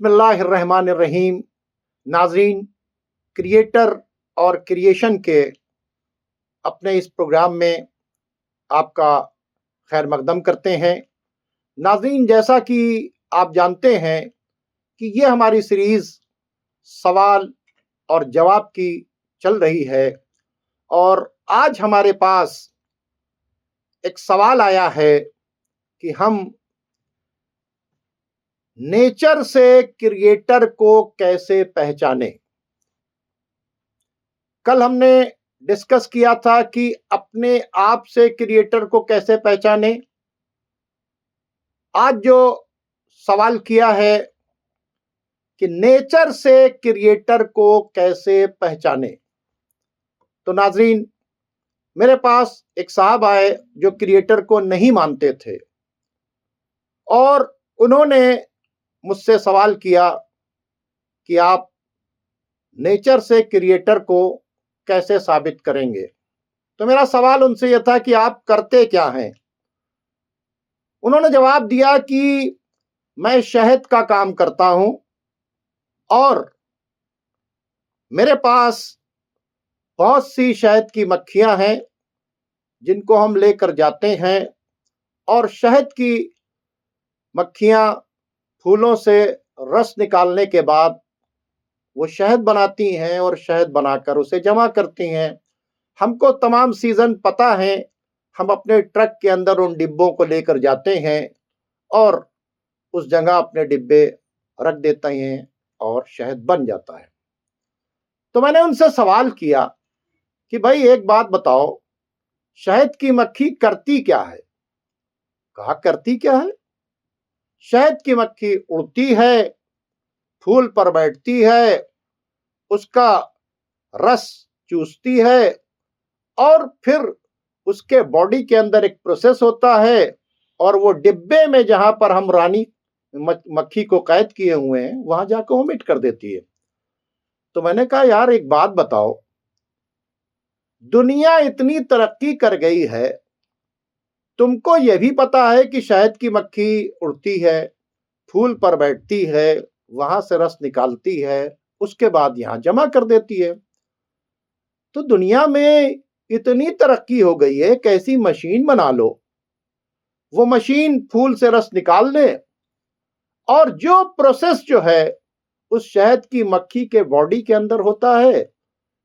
बिस्मिल्लाहिर्रहमानिर्रहीम। नाज़रीन, क्रिएटर और क्रिएशन के अपने इस प्रोग्राम में आपका खैर मकदम करते हैं। नाज़रीन, जैसा कि आप जानते हैं कि ये हमारी सीरीज़ सवाल और जवाब की चल रही है और आज हमारे पास एक सवाल आया है कि हम नेचर से क्रिएटर को कैसे पहचाने। कल हमने डिस्कस किया था कि अपने आप से क्रिएटर को कैसे पहचाने। आज जो सवाल किया है कि नेचर से क्रिएटर को कैसे पहचाने। तो नाजरीन, मेरे पास एक साहब आए जो क्रिएटर को नहीं मानते थे और उन्होंने मुझसे सवाल किया कि आप नेचर से क्रिएटर को कैसे साबित करेंगे। तो मेरा सवाल उनसे यह था कि आप करते क्या हैं। उन्होंने जवाब दिया कि मैं शहद का काम करता हूं और मेरे पास बहुत सी शहद की मक्खियां हैं जिनको हम लेकर जाते हैं और शहद की मक्खियां फूलों से रस निकालने के बाद वो शहद बनाती हैं और शहद बनाकर उसे जमा करती हैं। हमको तमाम सीजन पता है, हम अपने ट्रक के अंदर उन डिब्बों को लेकर जाते हैं और उस जगह अपने डिब्बे रख देते हैं और शहद बन जाता है। तो मैंने उनसे सवाल किया कि भाई एक बात बताओ, शहद की मक्खी करती क्या है। कहा करती क्या है, शहद की मक्खी उड़ती है, फूल पर बैठती है, उसका रस चूसती है और फिर उसके बॉडी के अंदर एक प्रोसेस होता है और वो डिब्बे में जहां पर हम रानी मक्खी को कैद किए हुए हैं वहां जाकर वोमिट कर देती है। तो मैंने कहा यार एक बात बताओ, दुनिया इतनी तरक्की कर गई है, तुमको यह भी पता है कि शहद की मक्खी उड़ती है, फूल पर बैठती है, वहां से रस निकालती है, उसके बाद यहां जमा कर देती है। तो दुनिया में इतनी तरक्की हो गई है, कैसी मशीन बना लो, वो मशीन फूल से रस निकाल दे और जो प्रोसेस जो है उस शहद की मक्खी के बॉडी के अंदर होता है,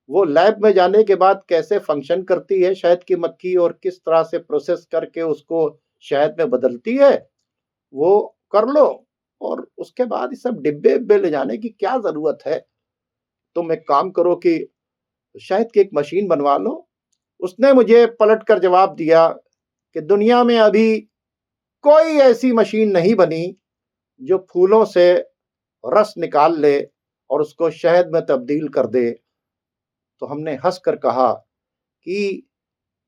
वो लैब में जाने के बाद कैसे फंक्शन करती है शहद की मक्खी और किस तरह से प्रोसेस करके उसको शहद में बदलती है, वो कर लो और उसके बाद ये सब डिब्बे डिब्बे ले जाने की क्या जरूरत है। तुम एक काम करो कि शहद की एक मशीन बनवा लो। उसने मुझे पलट कर जवाब दिया कि दुनिया में अभी कोई ऐसी मशीन नहीं बनी जो फूलों से रस निकाल ले और उसको शहद में तब्दील कर दे। तो हमने हंसकर कहा कि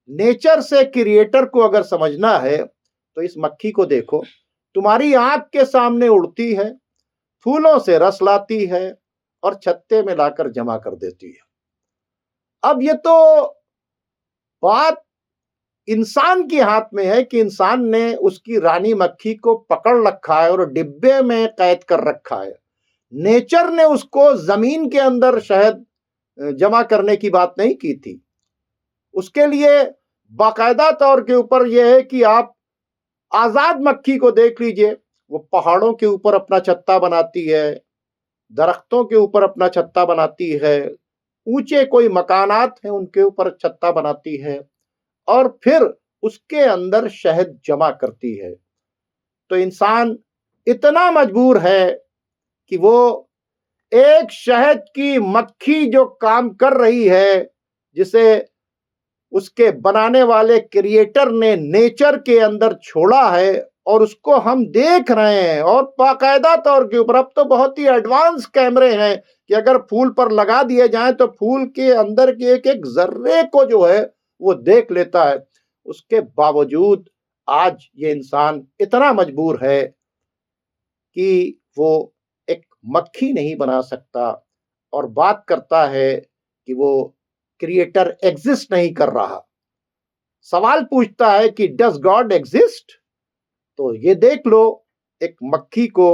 नेचर से क्रिएटर को अगर समझना है तो इस मक्खी को देखो, तुम्हारी आंख के सामने उड़ती है, फूलों से रस लाती है और छत्ते में लाकर जमा कर देती है। अब ये तो बात इंसान के हाथ में है कि इंसान ने उसकी रानी मक्खी को पकड़ रखा है और डिब्बे में कैद कर रखा है। नेचर ने उसको जमीन के अंदर शहद जमा करने की बात नहीं की थी। उसके लिए बाकायदा तौर के ऊपर यह है कि आप आजाद मक्खी को देख लीजिए, वो पहाड़ों के ऊपर अपना छत्ता बनाती है, दरख्तों के ऊपर अपना छत्ता बनाती है, ऊंचे कोई मकानात हैं उनके ऊपर छत्ता बनाती है और फिर उसके अंदर शहद जमा करती है। तो इंसान इतना मजबूर है कि वो एक शहद की मक्खी जो काम कर रही है, जिसे उसके बनाने वाले क्रिएटर ने नेचर के अंदर छोड़ा है और उसको हम देख रहे हैं और बाकायदा तौर के ऊपर अब तो बहुत ही एडवांस कैमरे हैं कि अगर फूल पर लगा दिए जाएं तो फूल के अंदर के एक एक जर्रे को जो है वो देख लेता है। उसके बावजूद आज ये इंसान इतना मजबूर है कि वो एक मक्खी नहीं बना सकता और बात करता है कि वो क्रिएटर एग्जिस्ट नहीं कर रहा। सवाल पूछता है कि डज गॉड एग्जिस्ट। तो ये देख लो, एक मक्खी को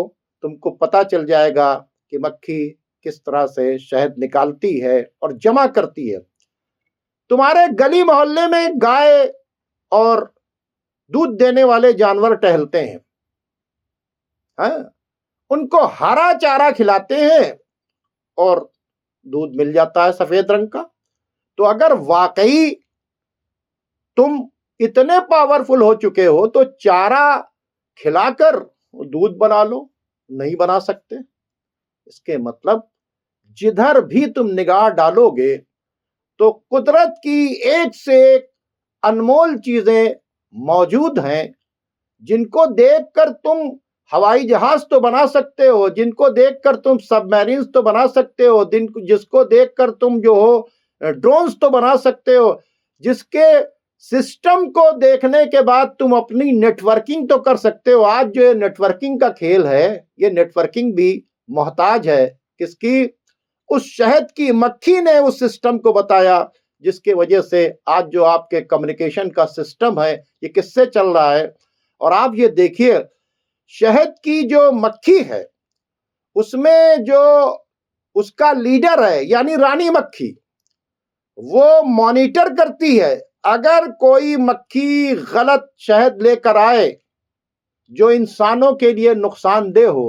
तुमको पता चल जाएगा कि मक्खी किस तरह से शहद निकालती है और जमा करती है। तुम्हारे गली मोहल्ले में गाय और दूध देने वाले जानवर टहलते हैं, हाँ? उनको हरा चारा खिलाते हैं और दूध मिल जाता है सफेद रंग का। तो अगर वाकई तुम इतने पावरफुल हो चुके हो तो चारा खिलाकर दूध बना लो। नहीं बना सकते। इसके मतलब जिधर भी तुम निगाह डालोगे तो कुदरत की एक से एक अनमोल चीजें मौजूद हैं, जिनको देखकर तुम हवाई जहाज तो बना सकते हो, जिनको देखकर तुम सबमरीन तो बना सकते हो, जिसको देखकर तुम जो हो ड्रोन्स तो बना सकते हो, जिसके सिस्टम को देखने के बाद तुम अपनी नेटवर्किंग तो कर सकते हो। आज जो ये नेटवर्किंग का खेल है, ये नेटवर्किंग भी मोहताज है किसकी? उस शहद की मक्खी ने उस सिस्टम को बताया, जिसके वजह से आज जो आपके कम्युनिकेशन का सिस्टम है ये किससे चल रहा है। और आप ये देखिए, शहद की जो मक्खी है उसमें जो उसका लीडर है यानी रानी मक्खी, वो मॉनिटर करती है। अगर कोई मक्खी गलत शहद लेकर आए जो इंसानों के लिए नुकसानदेह हो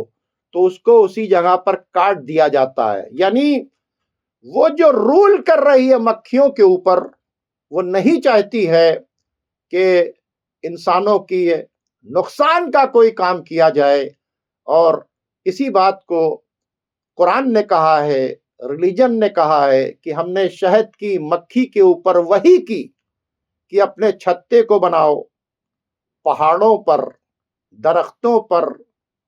तो उसको उसी जगह पर काट दिया जाता है। यानी वो जो रूल कर रही है मक्खियों के ऊपर, वो नहीं चाहती है कि इंसानों की नुकसान का कोई काम किया जाए। और इसी बात को कुरान ने कहा है, रिलीजन ने कहा है कि हमने शहद की मक्खी के ऊपर वही की कि अपने छत्ते को बनाओ पहाड़ों पर, दरख्तों पर,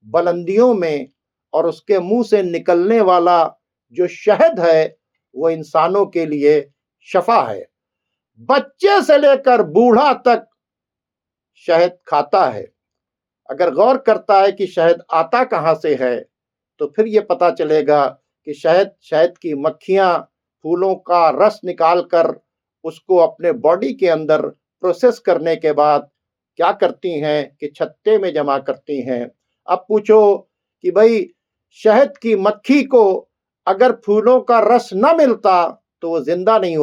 बुलंदियों में, और उसके मुंह से निकलने वाला जो शहद है वो इंसानों के लिए शफा है। बच्चे से लेकर बूढ़ा तक शहद खाता है। अगर गौर करता है कि शहद आता कहां से है तो फिर ये पता चलेगा कि शहद की मक्खियां फूलों का रस निकालकर उसको अपने बॉडी के अंदर प्रोसेस करने के बाद क्या करती हैं कि छत्ते में जमा करती हैं। अब पूछो कि भाई शहद की मक्खी को अगर फूलों का रस न मिलता तो वो जिंदा नहीं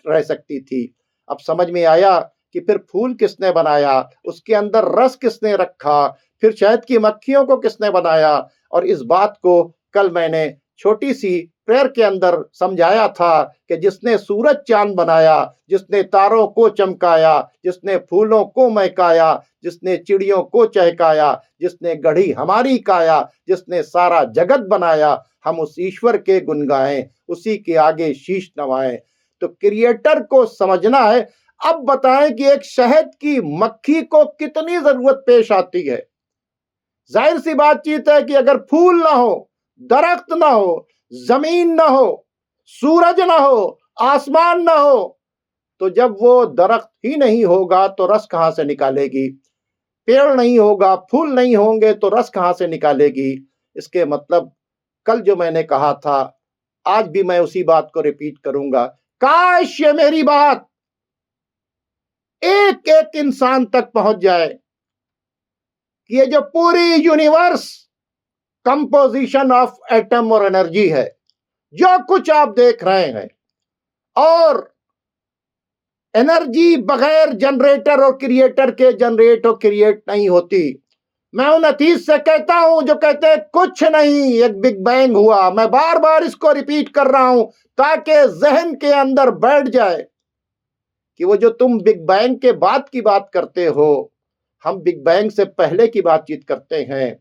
रह सकती थी। अब समझ में आया कि फिर फूल किसने बनाया, उसके अंदर रस किसने रखा, फिर शहद की मक्खियों को किसने बनाया। और इस बात को कल मैंने छोटी सी प्रेयर के अंदर समझाया था कि जिसने सूरज चांद बनाया, जिसने तारों को चमकाया, जिसने फूलों को महकाया, जिसने चिड़ियों को चहकाया, जिसने गढ़ी हमारी काया, जिसने सारा जगत बनाया, हम उस ईश्वर के गुण गाएं, उसी के आगे शीश नवाएं। तो क्रिएटर को समझना है। अब बताएं कि एक शहद की मक्खी को कितनी जरूरत पेश आती है। जाहिर सी बातचीत है कि अगर फूल ना हो, दरख्त ना हो, जमीन ना हो, सूरज ना हो, आसमान ना हो, तो जब वो दरख्त ही नहीं होगा तो रस कहां से निकालेगी? पेड़ नहीं होगा, फूल नहीं होंगे तो रस कहां से निकालेगी? इसके मतलब कल जो मैंने कहा था, आज भी मैं उसी बात को रिपीट करूंगा। काश ये मेरी बात एक एक इंसान तक पहुंच जाए कि ये जो पूरी यूनिवर्स कंपोजिशन ऑफ एटम और एनर्जी है, जो कुछ आप देख रहे हैं, और एनर्जी बगैर जनरेटर और क्रिएटर के जनरेट और क्रिएट नहीं होती। मैं उन अतीत से कहता हूं जो कहते हैं कुछ नहीं, एक बिग बैंग हुआ। मैं बार बार इसको रिपीट कर रहा हूं ताकि जहन के अंदर बैठ जाए कि वो जो तुम बिग बैंग के बाद की बात करते हो, हम बिग बैंग से पहले की बातचीत करते हैं।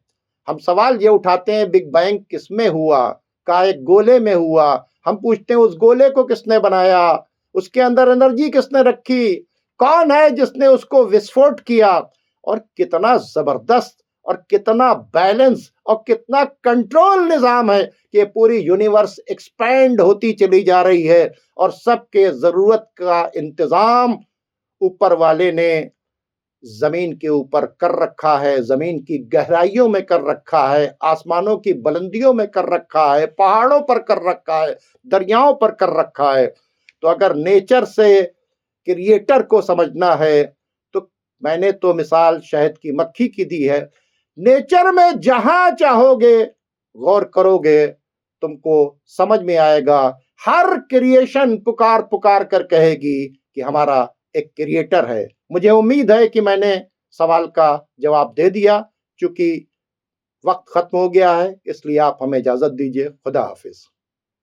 हम सवाल ये उठाते हैं बिग बैंग किसमें हुआ? का एक गोले में हुआ। हम पूछते हैं उस गोले को किसने बनाया, उसके अंदर एनर्जी किसने रखी, कौन है जिसने उसको विस्फोट किया, और कितना जबरदस्त और कितना बैलेंस और कितना कंट्रोल निजाम है कि पूरी यूनिवर्स एक्सपैंड होती चली जा रही है और सबके जरूरत का इंतजाम ऊपर वाले ने जमीन के ऊपर कर रखा है, जमीन की गहराइयों में कर रखा है, आसमानों की बुलंदियों में कर रखा है, पहाड़ों पर कर रखा है, दरियाओं पर कर रखा है। तो अगर नेचर से क्रिएटर को समझना है तो मैंने तो मिसाल शहद की मक्खी की दी है, नेचर में जहां चाहोगे गौर करोगे, तुमको समझ में आएगा। हर क्रिएशन पुकार पुकार कर कहेगी कि हमारा एक क्रिएटर है। मुझे उम्मीद है कि मैंने सवाल का जवाब दे दिया। चूंकि वक्त खत्म हो गया है, इसलिए आप हमें इजाजत दीजिए। खुदा हाफिज।